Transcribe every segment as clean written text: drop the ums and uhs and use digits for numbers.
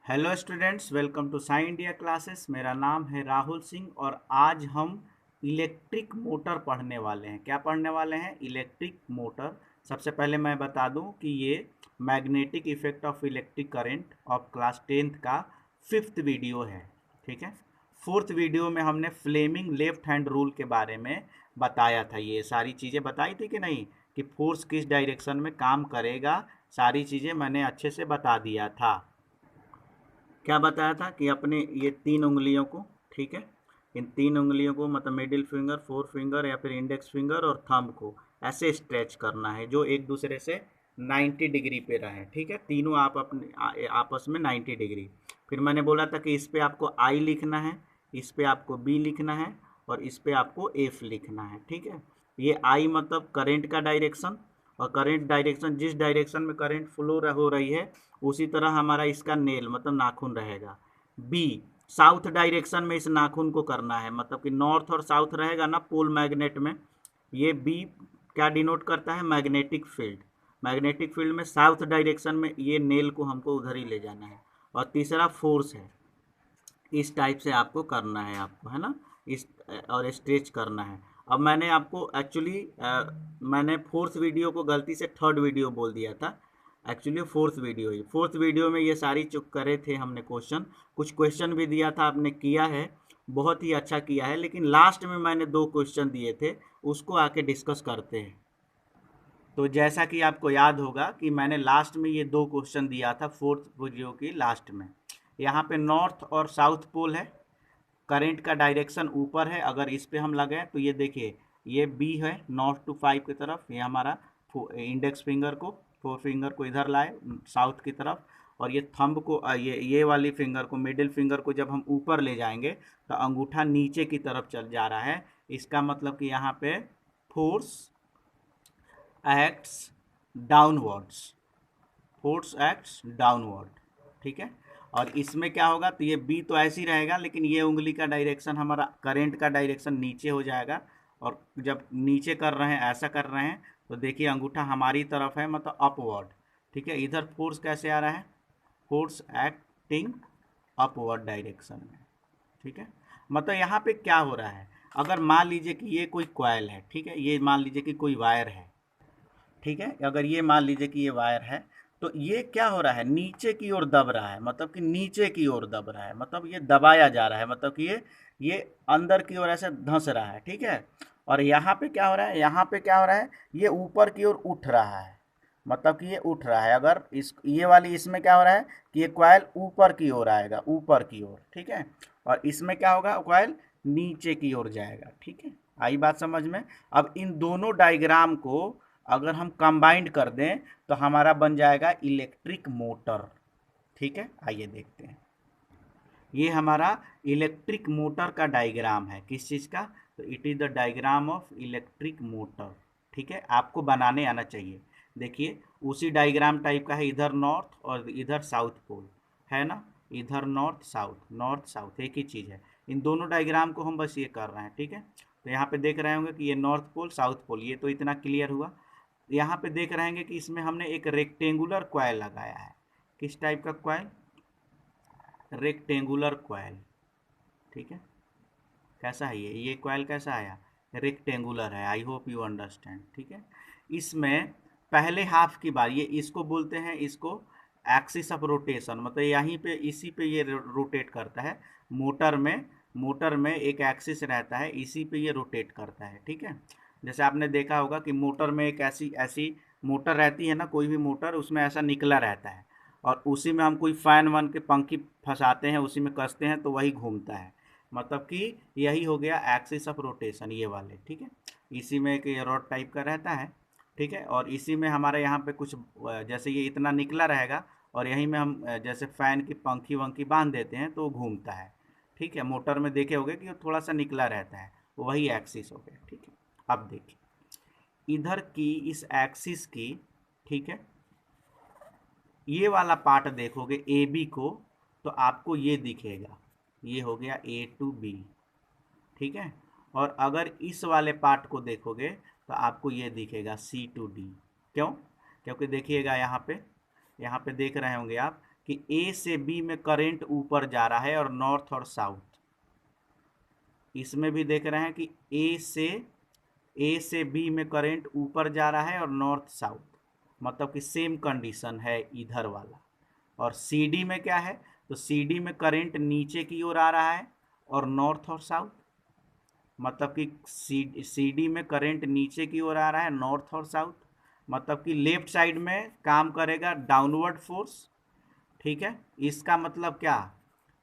Hello students, welcome to Sai India classes. मेरा नाम है राहुल सिंह और आज हम इलेक्ट्रिक मोटर पढ़ने वाले हैं। क्या पढ़ने वाले हैं? Electric motor. सबसे पहले मैं बता दूं कि ये magnetic effect of electric current of class 10th का 5th वीडियो है। ठीक है। 4th वीडियो में हमने फ्लेमिंग लेफ्ट हैंड रूल के बारे में बताया था। ये सारी चीज़ें बताई थी कि नहीं, कि फोर्स किस डायरेक्शन में काम करेगा, सारी चीज़ें मैंने अच्छे से बता दिया था। क्या बताया था कि अपने ये 3 उंगलियों को, ठीक है, इन 3 उंगलियों को मतलब मिडिल फिंगर, फोर फिंगर या फिर इंडेक्स फिंगर और थंब को ऐसे स्ट्रेच करना है जो एक दूसरे से 90 डिग्री पे रहे। ठीक है, तीनों आप अपने आपस में 90 डिग्री। फिर मैंने बोला था कि इस पे आपको आई लिखना है, इस पे आपको बी लिखना है और इस पे आपको एफ लिखना है। ठीक है, ये आई मतलब करंट का डायरेक्शन, और करंट डायरेक्शन जिस डायरेक्शन में करंट फ्लो हो रही है उसी तरह हमारा इसका नेल मतलब नाखून रहेगा। बी साउथ डायरेक्शन में इस नाखून को करना है, मतलब कि नॉर्थ और साउथ रहेगा ना पोल मैग्नेट में। ये बी क्या डिनोट करता है? Magnetic field. मैग्नेटिक फील्ड में साउथ डायरेक्शन में ये नेल को हमको उधर ही ले जाना है। और तीसरा फोर्स है, इस टाइप से आपको करना है, आपको है ना, इस और स्ट्रेच करना है। अब मैंने आपको एक्चुअली मैंने फोर्थ वीडियो को गलती से थर्ड वीडियो बोल दिया था। एक्चुअली फोर्थ वीडियो ही, फोर्थ वीडियो में ये सारी चुक करे थे हमने क्वेश्चन, कुछ क्वेश्चन भी दिया था, आपने किया है, बहुत ही अच्छा किया है। लेकिन लास्ट में मैंने 2 क्वेश्चन दिए थे, उसको आके डिस्कस करते हैं। तो जैसा कि आपको याद होगा कि मैंने लास्ट में ये 2 क्वेश्चन दिया था फोर्थ वीडियो की लास्ट में। यहाँ पे नॉर्थ और साउथ पोल है, करंट का डायरेक्शन ऊपर है। अगर इस पे हम लगाएं तो ये देखिए, ये बी है नॉर्थ टू 5 की तरफ, ये हमारा इंडेक्स फिंगर को, फोर फिंगर को इधर लाए साउथ की तरफ, और ये थंब को ये वाली फिंगर को, मिडिल फिंगर को जब हम ऊपर ले जाएंगे तो अंगूठा नीचे की तरफ चल जा रहा है। इसका मतलब कि यहाँ पे force acts downwards, force acts downward. ठीक है, और इसमें क्या होगा, तो ये बी तो ऐसे ही रहेगा, लेकिन ये उंगली का डायरेक्शन, हमारा करंट का डायरेक्शन नीचे हो जाएगा। और जब नीचे कर रहे हैं, ऐसा कर रहे हैं, तो देखिए अंगूठा हमारी तरफ है, मतलब अपवर्ड। ठीक है, इधर फोर्स कैसे आ रहा है? फोर्स एक्टिंग अपवर्ड डायरेक्शन में। ठीक है, मतलब यहाँ पे क्या हो रहा है, अगर मान लीजिए कि ये कोई कॉइल है, ठीक है, ये मान लीजिए कि कोई वायर है, ठीक है, अगर ये मान लीजिए कि ये वायर है, तो ये क्या हो रहा है, नीचे की ओर दब रहा है, मतलब कि नीचे की ओर दब रहा है, मतलब ये दबाया जा रहा है, मतलब कि ये अंदर की ओर ऐसे धंस रहा है। ठीक है, और यहाँ पे क्या हो रहा है, यहाँ पे क्या हो रहा है, ये ऊपर की ओर उठ रहा है, मतलब कि ये उठ रहा है। अगर इस ये वाली इसमें क्या हो रहा है कि ये कॉइल ऊपर की ओर आएगा, ऊपर की ओर। ठीक है, और इसमें क्या होगा, कॉइल नीचे की ओर जाएगा। ठीक है, आई बात समझ में? अब इन दोनों डायग्राम को अगर हम कंबाइंड कर दें तो हमारा बन जाएगा इलेक्ट्रिक मोटर। ठीक है, आइए देखते हैं। ये हमारा इलेक्ट्रिक मोटर का डायग्राम है, किस चीज़ का? तो it is the diagram of electric motor. ठीक है, आपको बनाने आना चाहिए। देखिए उसी डायग्राम टाइप का है, इधर नॉर्थ और इधर साउथ पोल है ना, इधर नॉर्थ साउथ, नॉर्थ साउथ एक ही चीज़ है। इन दोनों डायग्राम को हम बस ये कर रहे हैं। ठीक है, तो यहाँ पे देख रहे होंगे कि ये नॉर्थ पोल साउथ पोल, ये तो इतना क्लियर हुआ। यहाँ पे देख रहे हैं कि इसमें हमने एक रेक्टेंगुलर कॉइल लगाया है। किस टाइप का कॉइल? Rectangular coil. ठीक है, कैसा है ये कॉइल कैसा आया? रेक्टेंगुलर है। I hope you understand. ठीक है, इसमें पहले हाफ की बार, ये इसको बोलते हैं, इसको एक्सिस ऑफ रोटेशन, मतलब यहीं पे इसी पे ये रोटेट करता है। मोटर में एक एक्सिस रहता है, इसी पे ये रोटेट करता है। ठीक है, जैसे आपने देखा होगा कि मोटर में एक ऐसी ऐसी मोटर रहती है ना, कोई भी मोटर, उसमें ऐसा निकला रहता है, और उसी में हम कोई फैन वन के पंखी फंसाते हैं, उसी में कसते हैं तो वही घूमता है। मतलब कि यही हो गया एक्सिस ऑफ रोटेशन, ये वाले। ठीक है, इसी में एक रॉड टाइप का रहता है। ठीक है, और इसी में हमारे यहाँ पे कुछ जैसे ये इतना निकला रहेगा, और यहीं में हम जैसे फैन की पंखी वंखी बांध देते हैं तो वो घूमता है। ठीक है, मोटर में देखे होगे कि वो थोड़ा सा निकला रहता है, वही एक्सिस हो गया। ठीक है, अब देखिए इधर की इस एक्सिस की, ठीक है, ये वाला पार्ट देखोगे ए बी को, तो आपको ये दिखेगा, ये हो गया ए टू बी। ठीक है, और अगर इस वाले पार्ट को देखोगे तो आपको ये दिखेगा सी टू डी। क्यों? क्योंकि देखिएगा यहाँ पे देख रहे होंगे आप कि ए से बी में करंट ऊपर जा रहा है और नॉर्थ और साउथ। इसमें भी देख रहे हैं कि ए से बी में करंट ऊपर जा रहा है और नॉर्थ साउथ, मतलब कि सेम कंडीशन है इधर वाला। और सी डी में क्या है, तो सी डी में करंट नीचे की ओर आ रहा है और नॉर्थ और साउथ, मतलब कि सी डी में करंट नीचे की ओर आ रहा है नॉर्थ और साउथ, मतलब कि लेफ्ट साइड में काम करेगा डाउनवर्ड फोर्स। ठीक है, इसका मतलब क्या,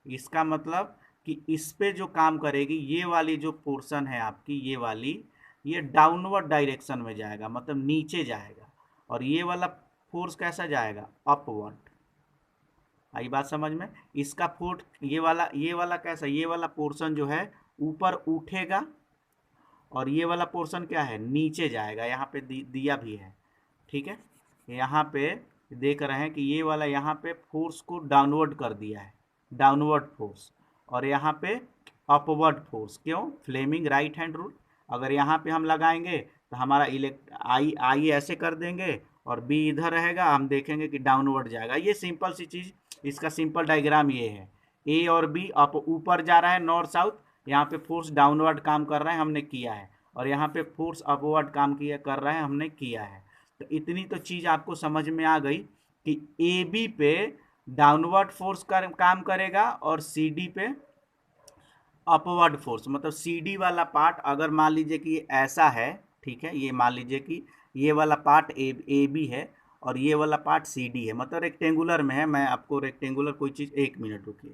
इसका मतलब कि इस पे जो काम करेगी ये वाली जो पोर्शन है आपकी, ये वाली, ये डाउनवर्ड डायरेक्शन में जाएगा, मतलब नीचे जाएगा। और ये वाला फोर्स कैसा जाएगा, अपवर्ड। आई बात समझ में। इसका फोर्स ये वाला कैसा, ये वाला पोर्शन जो है ऊपर उठेगा और ये वाला पोर्शन क्या है, नीचे जाएगा। यहाँ पे दिया भी है, ठीक है। यहाँ पे देख रहे हैं कि ये वाला यहाँ पे फोर्स को डाउनवर्ड कर दिया है, डाउनवर्ड फोर्स, और यहाँ पे अपवर्ड फोर्स। क्यों, फ्लेमिंग राइट हैंड रूल। अगर यहाँ पे हम लगाएंगे तो हमारा आई ऐसे कर देंगे और बी इधर रहेगा, हम देखेंगे कि डाउनवर्ड जाएगा। ये सिंपल सी चीज़, इसका सिंपल डायग्राम ये है। ए और बी अप ऊपर जा रहा है नॉर्थ साउथ, यहाँ पे फोर्स डाउनवर्ड काम कर रहा है, हमने किया है। और यहाँ पे फोर्स अपवर्ड काम किया कर रहा है, हमने किया है। तो इतनी तो चीज़ आपको समझ में आ गई कि ए बी पे डाउनवर्ड फोर्स काम करेगा और सी डी पे अपवर्ड फोर्स। मतलब सी डी वाला पार्ट अगर मान लीजिए कि ऐसा है, ठीक है, ये मान लीजिए कि ये वाला पार्ट ए बी है और ये वाला पार्ट सी डी है, मतलब रेक्टेंगुलर में है। मैं आपको रेक्टेंगुलर कोई चीज़, एक मिनट रुकिए,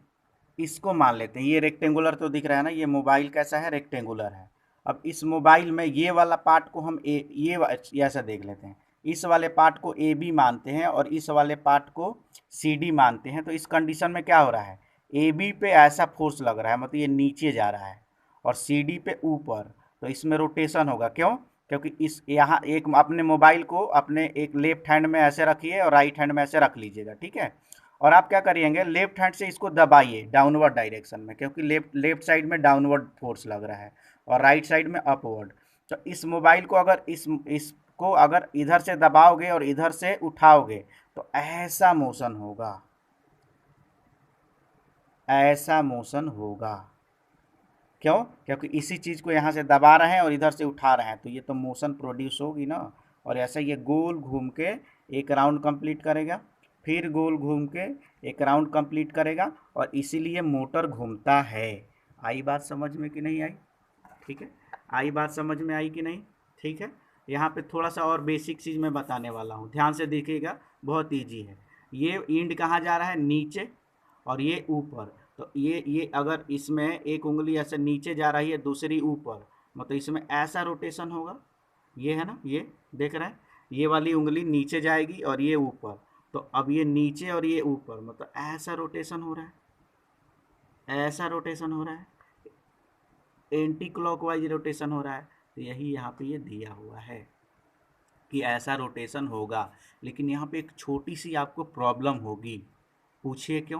इसको मान लेते हैं। ये रेक्टेंगुलर तो दिख रहा है ना, ये मोबाइल कैसा है, रेक्टेंगुलर है। अब इस मोबाइल में ये वाला पार्ट को हम ऐसा देख लेते हैं, इस वाले पार्ट को ए बी मानते हैं और इस वाले पार्ट को सी डी मानते हैं। तो इस कंडीशन में क्या हो रहा है, ए बी पे ऐसा फोर्स लग रहा है, मतलब ये नीचे जा रहा है, और सी डी पे ऊपर। तो इसमें रोटेशन होगा। क्यों, क्योंकि इस यहाँ एक अपने मोबाइल को अपने एक लेफ्ट हैंड में ऐसे रखिए और राइट हैंड में ऐसे रख लीजिएगा, ठीक है। और आप क्या करिएंगे, लेफ्ट हैंड से इसको दबाइए डाउनवर्ड डायरेक्शन में, क्योंकि लेफ्ट साइड में डाउनवर्ड फोर्स लग रहा है और राइट साइड में अपवर्ड। तो इस मोबाइल को अगर इसको अगर इधर से दबाओगे और इधर से उठाओगे तो ऐसा मोशन होगा, ऐसा मोशन होगा। क्यों, क्योंकि इसी चीज़ को यहाँ से दबा रहे हैं और इधर से उठा रहे हैं, तो ये तो मोशन प्रोड्यूस होगी ना। और ऐसा ये गोल घूम के एक राउंड कंप्लीट करेगा, फिर गोल घूम के एक राउंड कंप्लीट करेगा, और इसीलिए मोटर घूमता है। आई बात समझ में कि नहीं आई, ठीक है, आई बात समझ में आई कि नहीं, ठीक है। यहाँ पे थोड़ा सा और बेसिक चीज़ मैं बताने वाला हूँ, ध्यान से देखिएगा, बहुत ईजी है। ये इंड कहाँ जा रहा है, नीचे, और ये ऊपर। तो ये अगर इसमें एक उंगली ऐसे नीचे जा रही है, दूसरी ऊपर, मतलब इसमें ऐसा रोटेशन होगा। ये है ना, ये देख रहे हैं, ये वाली उंगली नीचे जाएगी और ये ऊपर। तो अब ये नीचे और ये ऊपर, मतलब ऐसा रोटेशन हो रहा है, ऐसा रोटेशन हो रहा है, एंटी क्लॉकवाइज रोटेशन हो रहा है। तो यही यहाँ पे ये दिया हुआ है कि ऐसा रोटेशन होगा। लेकिन यहाँ पे एक छोटी सी आपको प्रॉब्लम होगी। पूछिए क्यों,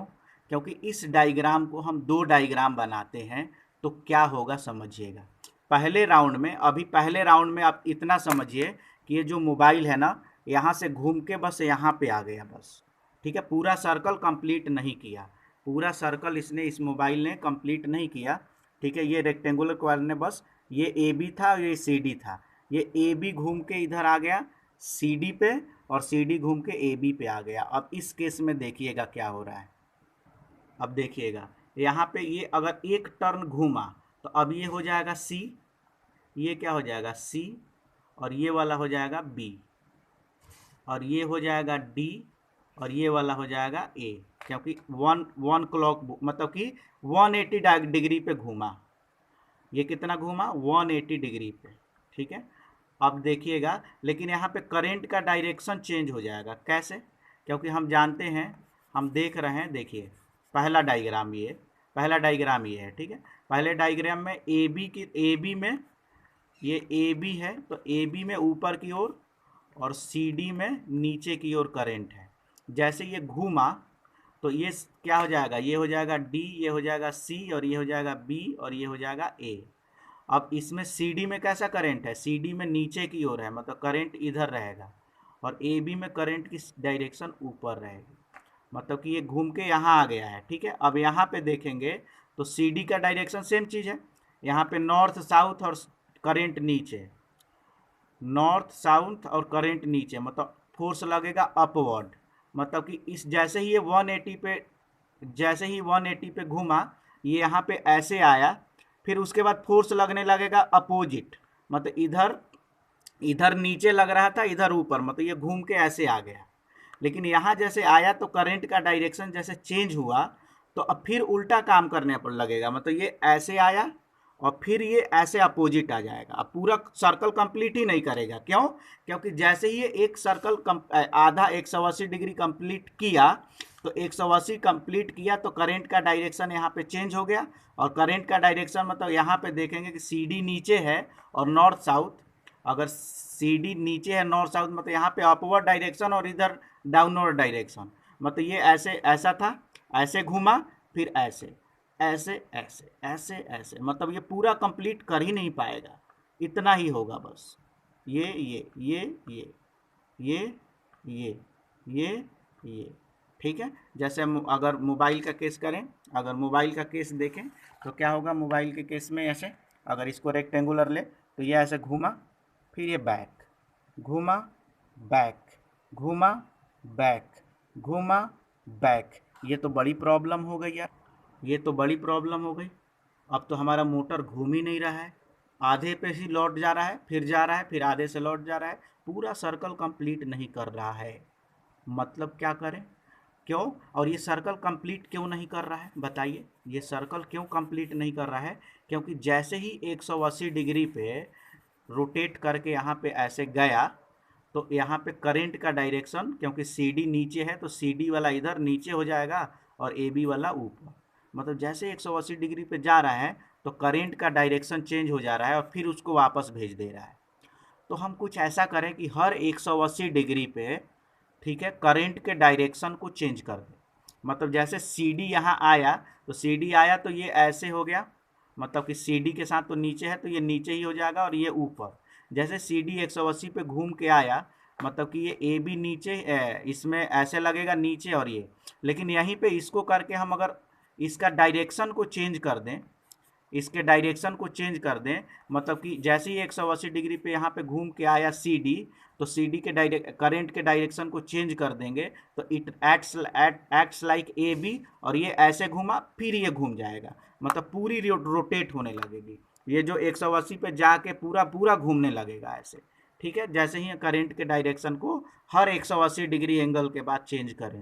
क्योंकि इस डायग्राम को हम दो डायग्राम बनाते हैं। तो क्या होगा समझिएगा। पहले राउंड में, अभी पहले राउंड में आप इतना समझिए कि ये जो मोबाइल है ना, यहाँ से घूम के बस यहाँ पे आ गया बस, ठीक है। पूरा सर्कल कंप्लीट नहीं किया, पूरा सर्कल इसने, इस मोबाइल ने कंप्लीट नहीं किया, ठीक है। ये रेक्टेंगुलर क्वार ने बस, ये ए बी था और ये सी डी था। ये ए बी घूम के इधर आ गया सी डी पे, और सी डी घूम के ए बी पे आ गया। अब इस केस में देखिएगा क्या हो रहा है। अब देखिएगा यहाँ पे ये अगर एक टर्न घूमा तो अब ये हो जाएगा सी, ये क्या हो जाएगा सी, और ये वाला हो जाएगा बी, और ये हो जाएगा डी, और ये वाला हो जाएगा ए। क्योंकि वन क्लॉक, मतलब कि 180 डिग्री पे घूमा। ये कितना घूमा, 180 डिग्री पे, ठीक है। अब देखिएगा, लेकिन यहाँ पे करंट का डायरेक्शन चेंज हो जाएगा। कैसे, क्योंकि हम जानते हैं, हम देख रहे हैं, देखिए पहला डायग्राम ये, पहला डायग्राम ये है, ठीक है। पहले डायग्राम में ए बी में, ये ए बी है तो ए बी में ऊपर की ओर और सी डी में नीचे की ओर करंट है। जैसे ये घूमा तो ये क्या हो जाएगा, ये हो जाएगा डी, ये हो जाएगा सी, और ये हो जाएगा बी, और ये हो जाएगा ए। अब इसमें सी डी में कैसा करंट है, सी डी में नीचे की ओर है, मतलब करंट इधर रहेगा, और ए बी में करंट की डायरेक्शन ऊपर रहेगी। मतलब कि ये घूम के यहाँ आ गया है। ठीक है, अब यहाँ पे देखेंगे तो सी डी का डायरेक्शन सेम चीज़ है, यहाँ पे नॉर्थ साउथ और करेंट नीचे, नॉर्थ साउथ और करंट नीचे, मतलब फोर्स लगेगा अपवर्ड। मतलब कि इस जैसे ही ये 180 पे, जैसे ही 180 पे घूमा, ये यहाँ पे ऐसे आया, फिर उसके बाद फोर्स लगने लगेगा अपोजिट, मतलब इधर, इधर नीचे लग रहा था, इधर ऊपर, मतलब ये घूम के ऐसे आ गया। लेकिन यहाँ जैसे आया तो करंट का डायरेक्शन जैसे चेंज हुआ, तो अब फिर उल्टा काम करने पर लगेगा, मतलब ये ऐसे आया और फिर ये ऐसे अपोजिट आ जाएगा। अब पूरा सर्कल कंप्लीट ही नहीं करेगा, क्यों? क्योंकि जैसे ही ये एक सर्कल आधा 180 डिग्री कंप्लीट किया, तो 180 कंप्लीट किया तो करंट का डायरेक्शन यहाँ पे चेंज हो गया। और करंट का डायरेक्शन मतलब यहाँ पे देखेंगे कि सी डी नीचे है और नॉर्थ साउथ, अगर सी डी नीचे है नॉर्थ साउथ, मतलब यहाँ पे अपवर्ड डायरेक्शन और इधर डाउनवर्ड डायरेक्शन, मतलब ये ऐसे ऐसा था, ऐसे घूमा, फिर ऐसे ऐसे ऐसे ऐसे ऐसे, मतलब ये पूरा कंप्लीट कर ही नहीं पाएगा, इतना ही होगा बस। ये ये ये ये ये ठीक है। जैसे हम अगर मोबाइल का केस करें, अगर मोबाइल का केस देखें तो क्या होगा मोबाइल के केस में, ऐसे अगर इसको रेक्टेंगुलर ले तो ये ऐसे घूमा, फिर ये बैक, घूमा, बैक, घूमा, बैक, घूमा, बैक। ये तो बड़ी प्रॉब्लम हो गई यार, ये तो बड़ी प्रॉब्लम हो गई। अब तो हमारा मोटर घूम ही नहीं रहा है, आधे पे ही लौट जा रहा है, फिर जा रहा है, फिर आधे से लौट जा रहा है, पूरा सर्कल कंप्लीट नहीं कर रहा है। मतलब क्या करें? क्यों? और ये सर्कल कंप्लीट क्यों नहीं कर रहा है बताइए, ये सर्कल क्यों कंप्लीट नहीं कर रहा है? क्योंकि जैसे ही 180 डिग्री पे रोटेट करके यहाँ पे ऐसे गया, तो यहाँ पे करंट का डायरेक्शन, क्योंकि सी डी नीचे है तो सी डी वाला इधर नीचे हो जाएगा और ए बी वाला ऊपर, मतलब जैसे 180 डिग्री पे जा रहा है तो करंट का डायरेक्शन चेंज हो जा रहा है और फिर उसको वापस भेज दे रहा है। तो हम कुछ ऐसा करें कि हर 180 डिग्री पे, ठीक है, करंट के डायरेक्शन को चेंज कर दें। मतलब जैसे सी डी यहाँ आया, तो सी डी आया तो ये ऐसे हो गया, मतलब कि सी डी के साथ तो नीचे है तो ये नीचे ही हो जाएगा और ये ऊपर। जैसे सी डी 180 पे घूम के आया, मतलब कि ये ए बी नीचे, इसमें ऐसे लगेगा नीचे और ये, लेकिन यहीं पे इसको करके हम अगर इसका डायरेक्शन को चेंज कर दें, इसके डायरेक्शन को चेंज कर दें, मतलब कि जैसे ही 180 डिग्री पे यहाँ पे घूम के आया सी डी, तो सी डी के करंट के डायरेक्शन को चेंज कर देंगे, तो it acts like A B, और ये ऐसे घूमा फिर ये घूम जाएगा, मतलब पूरी रोटेट होने लगेगी, ये जो 180 पे जाके पूरा पूरा घूमने लगेगा ऐसे। ठीक है, जैसे ही करंट के डायरेक्शन को हर 180 डिग्री एंगल के बाद चेंज करें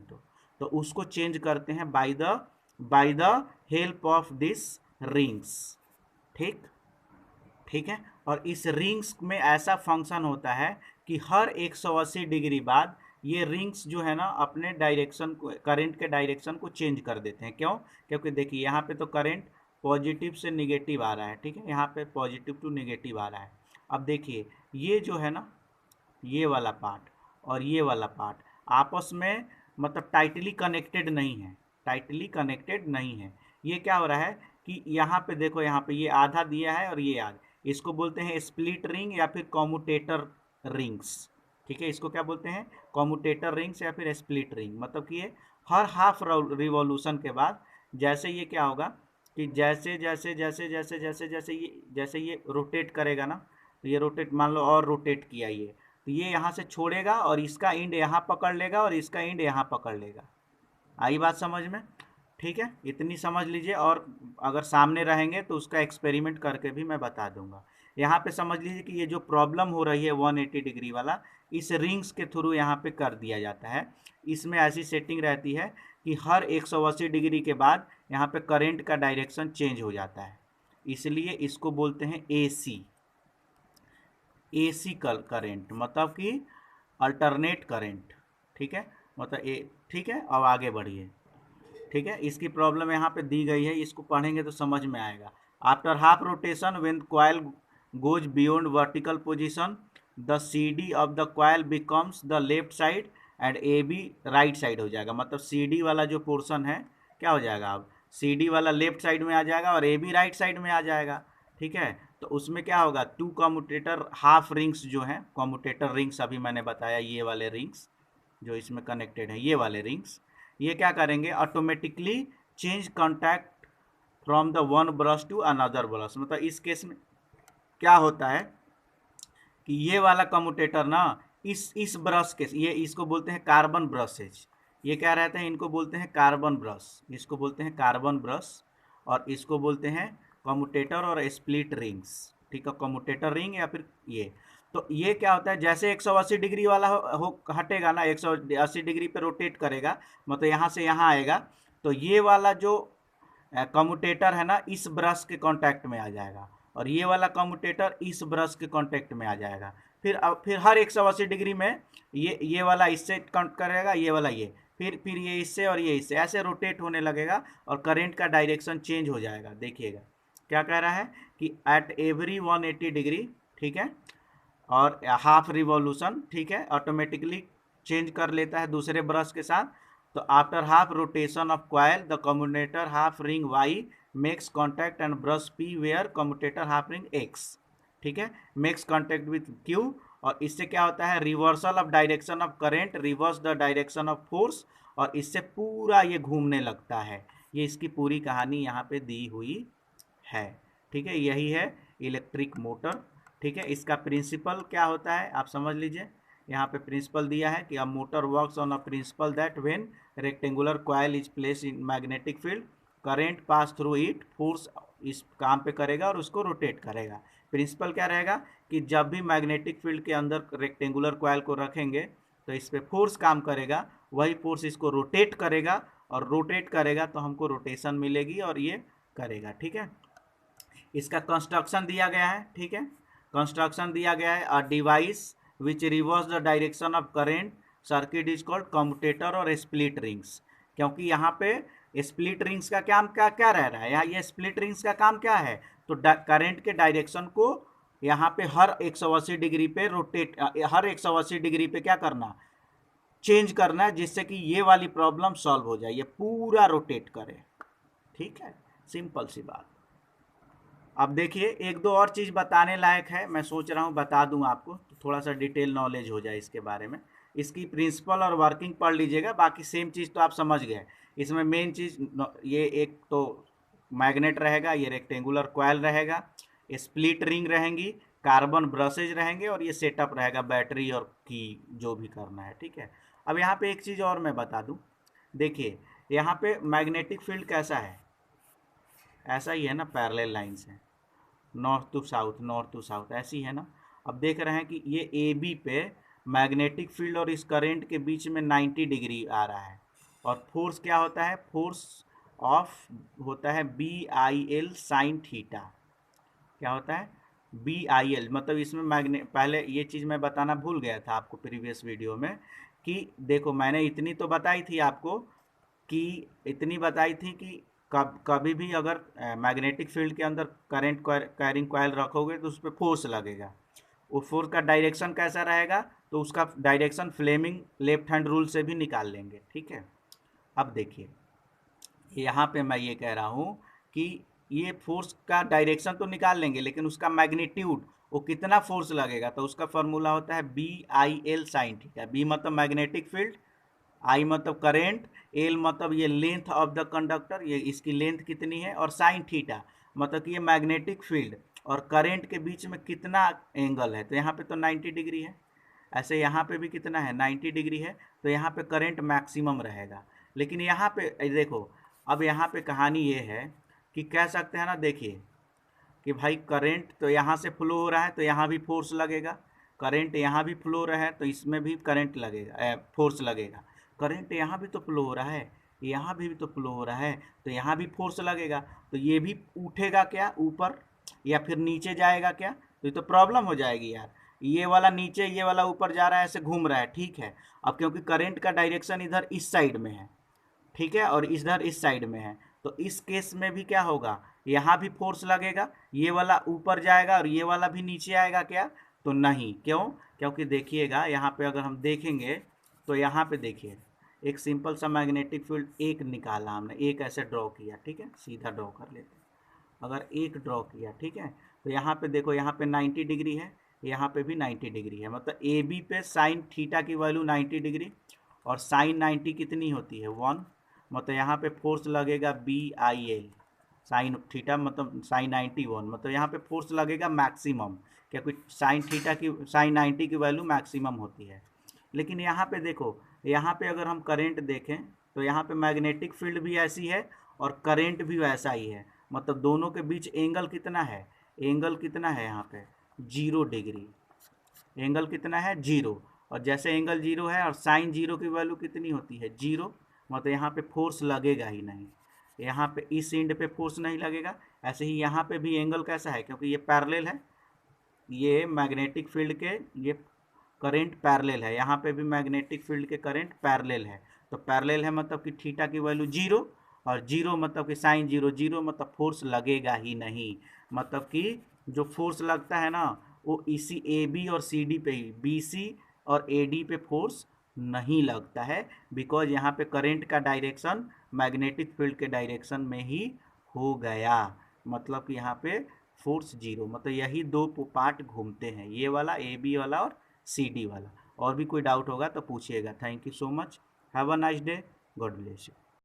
तो उसको चेंज करते हैं by the help of this rings. ठीक, ठीक है। और इस रिंग्स में ऐसा फंक्शन होता है कि हर 180 डिग्री बाद ये रिंग्स जो है ना अपने डायरेक्शन को, करंट के डायरेक्शन को चेंज कर देते हैं। क्यों? क्योंकि देखिए यहाँ पे तो करंट पॉजिटिव से निगेटिव आ रहा है, ठीक है, यहाँ पे पॉजिटिव टू निगेटिव आ रहा है। अब देखिए ये जो है ना, ये वाला पार्ट और ये वाला पार्ट आपस में मतलब टाइटली कनेक्टेड नहीं है, टाइटली कनेक्टेड नहीं है। ये क्या हो रहा है कि यहाँ पे देखो, यहाँ पे ये आधा दिया है और ये आधा, इसको बोलते हैं स्प्लिट रिंग या फिर कॉम्यूटेटर रिंग्स। ठीक है, इसको क्या बोलते हैं? कॉम्यूटेटर रिंग्स या फिर स्प्लिट रिंग। मतलब कि ये हर हाफ रिवॉल्यूशन के बाद जैसे ये क्या होगा कि जैसे जैसे जैसे जैसे जैसे जैसे ये रोटेट करेगा ना, तो ये रोटेट, मान लो और रोटेट किया ये, तो ये यहाँ से छोड़ेगा और इसका इंड यहाँ पकड़ लेगा और इसका इंड यहाँ पकड़ लेगा। आई बात समझ में? ठीक है, इतनी समझ लीजिए, और अगर सामने रहेंगे तो उसका एक्सपेरिमेंट करके भी मैं बता दूंगा। यहाँ पे समझ लीजिए कि ये जो प्रॉब्लम हो रही है 180 डिग्री वाला, इस रिंग्स के थ्रू यहाँ पे कर दिया जाता है। इसमें ऐसी सेटिंग रहती है कि हर 180 डिग्री के बाद यहाँ पे करंट का डायरेक्शन चेंज हो जाता है, इसलिए इसको बोलते हैं एसी, एसी करंट, मतलब कि अल्टरनेट करंट। ठीक है, मतलब ठीक है, अब आगे बढ़िए। ठीक है, इसकी प्रॉब्लम यहाँ पे दी गई है, इसको पढ़ेंगे तो समझ में आएगा। After half rotation when coil goes beyond vertical position, the C D of the coil becomes the left side and A B right side हो जाएगा। मतलब सी डी वाला जो पोर्शन है क्या हो जाएगा, अब सी डी वाला लेफ्ट साइड में आ जाएगा और ए बी राइट साइड में आ जाएगा। ठीक है, तो उसमें क्या होगा, टू कम्यूटेटर हाफ रिंग्स जो हैं, कम्यूटेटर रिंग्स अभी मैंने बताया, ये वाले रिंग्स जो इसमें कनेक्टेड है, ये वाले रिंग्स, ये क्या करेंगे, automatically change contact from the one brush to another brush. मतलब इस केस में क्या होता है कि ये वाला कम्यूटेटर ना इस ब्रश के, ये इसको बोलते हैं कार्बन ब्रशेज, ये क्या रहते हैं, इनको बोलते हैं कार्बन ब्रश, इसको बोलते हैं कार्बन ब्रश, और इसको बोलते हैं कम्यूटेटर और स्प्लिट रिंग्स। ठीक है, कम्यूटेटर रिंग या फिर ये। तो ये क्या होता है, जैसे 180 डिग्री वाला हटेगा ना, 180 डिग्री पे रोटेट करेगा, मतलब यहाँ से यहाँ आएगा, तो ये वाला जो कम्यूटेटर है ना इस ब्रश के कांटेक्ट में आ जाएगा, और ये वाला कम्यूटेटर इस ब्रश के कांटेक्ट में आ जाएगा। फिर हर 180 डिग्री में ये वाला इससे काउंट करेगा, ये वाला ये, फिर ये इससे और ये इससे, ऐसे रोटेट होने लगेगा और करंट का डायरेक्शन चेंज हो जाएगा। देखिएगा क्या कह रहा है कि एट एवरी 180 डिग्री, ठीक है, और हाफ रिवॉल्यूशन, ठीक है, ऑटोमेटिकली चेंज कर लेता है दूसरे ब्रश के साथ। तो after half rotation of coil the commutator half ring Y makes contact and brush P where commutator half ring X, ठीक है, मेक्स कॉन्टैक्ट विथ क्यू। और इससे क्या होता है, reversal of direction of current, reverse the direction of force, और इससे पूरा ये घूमने लगता है। ये इसकी पूरी कहानी यहाँ पे दी हुई है। ठीक है, यही है इलेक्ट्रिक मोटर। ठीक है, इसका प्रिंसिपल क्या होता है आप समझ लीजिए। यहाँ पे प्रिंसिपल दिया है कि a motor works on a principal that when rectangular coil is place in magnetic field current pass through it, force इस काम पे करेगा और उसको रोटेट करेगा। प्रिंसिपल क्या रहेगा कि जब भी मैग्नेटिक फील्ड के अंदर रेक्टेंगुलर कॉइल को रखेंगे तो इस पर फोर्स काम करेगा, वही फोर्स इसको रोटेट करेगा, और रोटेट करेगा तो हमको रोटेशन मिलेगी और ये करेगा। ठीक है, इसका कंस्ट्रक्शन दिया गया है। ठीक है, कंस्ट्रक्शन दिया गया है, a device which reverse the direction of current circuit is called commutator और स्प्लिट रिंग्स। क्योंकि यहाँ पे स्प्लिट रिंग्स का काम क्या क्या रह रहा है, यहाँ ये स्प्लिट रिंग्स का काम क्या है, तो करंट के डायरेक्शन को यहाँ पे हर 180 डिग्री पे रोटेट, हर 180 डिग्री पे क्या करना, चेंज करना है, जिससे कि ये वाली प्रॉब्लम सॉल्व हो जाए, ये पूरा रोटेट करे। ठीक है, सिंपल सी बात। अब देखिए एक दो और चीज़ बताने लायक है, मैं सोच रहा हूँ बता दूँ आपको, तो थोड़ा सा डिटेल नॉलेज हो जाए इसके बारे में। इसकी प्रिंसिपल और वर्किंग पढ़ लीजिएगा, बाकी सेम चीज़ तो आप समझ गए। इसमें मेन चीज़ ये एक तो मैग्नेट रहेगा, ये रेक्टेंगुलर कॉइल रहेगा, स्प्लिट रिंग रहेंगी, कार्बन ब्रशेज रहेंगे, और ये सेटअप रहेगा बैटरी और की जो भी करना है। ठीक है, अब यहाँ पे एक चीज़ और मैं बता दूँ। देखिए यहाँ पे मैग्नेटिक फील्ड कैसा है, ऐसा ही है ना, पैरेलल लाइंस हैं, north to south, north to south ऐसी है ना। अब देख रहे हैं कि ये ए बी पे मैग्नेटिक फील्ड और इस करंट के बीच में 90 डिग्री आ रहा है, और फोर्स क्या होता है, फोर्स ऑफ होता है B I L sine theta. क्या होता है, बी आई एल, मतलब इसमें पहले ये चीज़ मैं बताना भूल गया था आपको प्रीवियस वीडियो में, कि देखो मैंने इतनी तो बताई थी आपको, कि इतनी बताई थी कि कभी भी अगर मैग्नेटिक फील्ड के अंदर करंट कैरिंग कॉइल रखोगे तो उस पर फोर्स लगेगा। वो फोर्स का डायरेक्शन कैसा रहेगा, तो उसका direction Fleming left hand rule से भी निकाल लेंगे। ठीक है, अब देखिए यहाँ पे मैं ये कह रहा हूँ कि ये फोर्स का डायरेक्शन तो निकाल लेंगे, लेकिन उसका मैग्नीट्यूड, वो कितना फोर्स लगेगा, तो उसका फॉर्मूला होता है B I L sine theta. B मतलब मैग्नेटिक फील्ड, आई मतलब करेंट, एल मतलब ये लेंथ ऑफ द कंडक्टर, ये इसकी लेंथ कितनी है, और साइन थीटा मतलब कि ये मैग्नेटिक फील्ड और करंट के बीच में कितना एंगल है, तो यहाँ पे तो 90 डिग्री है। ऐसे यहाँ पे भी कितना है, 90 डिग्री है, तो यहाँ पे करंट मैक्सिमम रहेगा। लेकिन यहाँ पे देखो, अब यहाँ पे कहानी ये है कि कह सकते हैं ना, देखिए कि भाई करंट तो यहाँ से फ्लो हो रहा है तो यहाँ भी फोर्स लगेगा, करंट यहाँ भी फ्लो रहा है तो इसमें भी करंट लगेगा, फोर्स लगेगा। करंट यहाँ भी तो फ्लो हो रहा है, यहाँ भी तो फ्लो हो रहा है, तो यहाँ भी फोर्स लगेगा। तो ये भी उठेगा क्या ऊपर, या फिर नीचे जाएगा क्या, तो ये तो प्रॉब्लम हो जाएगी यार। ये वाला नीचे, ये वाला ऊपर जा रहा है, ऐसे घूम रहा है। ठीक है, अब क्योंकि करंट का डायरेक्शन इधर इस साइड में है, ठीक है, और इधर इस साइड में है, तो इस केस में भी क्या होगा, यहाँ भी फोर्स लगेगा, ये वाला ऊपर जाएगा और ये वाला भी नीचे आएगा क्या, तो नहीं। क्यों, क्योंकि देखिएगा यहाँ पे अगर हम देखेंगे तो यहाँ पे देखिए एक सिंपल सा मैग्नेटिक फील्ड एक निकाला हमने, एक ऐसे ड्रॉ किया। ठीक है, सीधा ड्रॉ कर लेते हैं। अगर एक ड्रॉ किया, ठीक है, तो यहाँ पे देखो, यहाँ पे 90 डिग्री है, यहाँ पे भी 90 डिग्री है, मतलब ए बी पे साइन थीटा की वैल्यू 90 डिग्री, और साइन 90 कितनी होती है 1, मतलब यहाँ पे फोर्स लगेगा BIL साइन थीटा, मतलब साइन 91, मतलब यहाँ पे फोर्स लगेगा मैक्सिमम, क्योंकि साइन थीटा की साइन 90 की वैल्यू मैक्सिमम होती है। लेकिन यहाँ पे देखो, यहाँ पे अगर हम करंट देखें तो यहाँ पे मैग्नेटिक फील्ड भी ऐसी है और करंट भी वैसा ही है, मतलब दोनों के बीच एंगल कितना है, एंगल कितना है यहाँ पे 0 डिग्री, एंगल कितना है 0। और जैसे एंगल 0 है और साइन 0 की वैल्यू कितनी होती है 0, मतलब यहाँ पे फोर्स लगेगा ही नहीं, यहाँ पे इस एंड पे फोर्स नहीं लगेगा। ऐसे ही यहाँ पे भी एंगल कैसा है, क्योंकि ये पैरेलल है, ये मैग्नेटिक फील्ड के ये करंट पैरेलल है, यहाँ पे भी मैग्नेटिक फील्ड के करंट पैरेलल है, तो पैरेलल है मतलब कि थीटा की वैल्यू 0, और 0 मतलब कि साइन 0 0, मतलब फोर्स लगेगा ही नहीं, मतलब कि जो फोर्स लगता है ना वो इसी AB और CD पे ही, BC और AD पे फोर्स नहीं लगता है, बिकॉज यहाँ पे करंट का डायरेक्शन मैग्नेटिक फील्ड के डायरेक्शन में ही हो गया, मतलब कि यहाँ पे फोर्स 0, मतलब यही दो पार्ट घूमते हैं, ये वाला AB वाला और CD वाला। और भी कोई डाउट होगा तो पूछिएगा। Thank you so much, have a nice day, God bless you.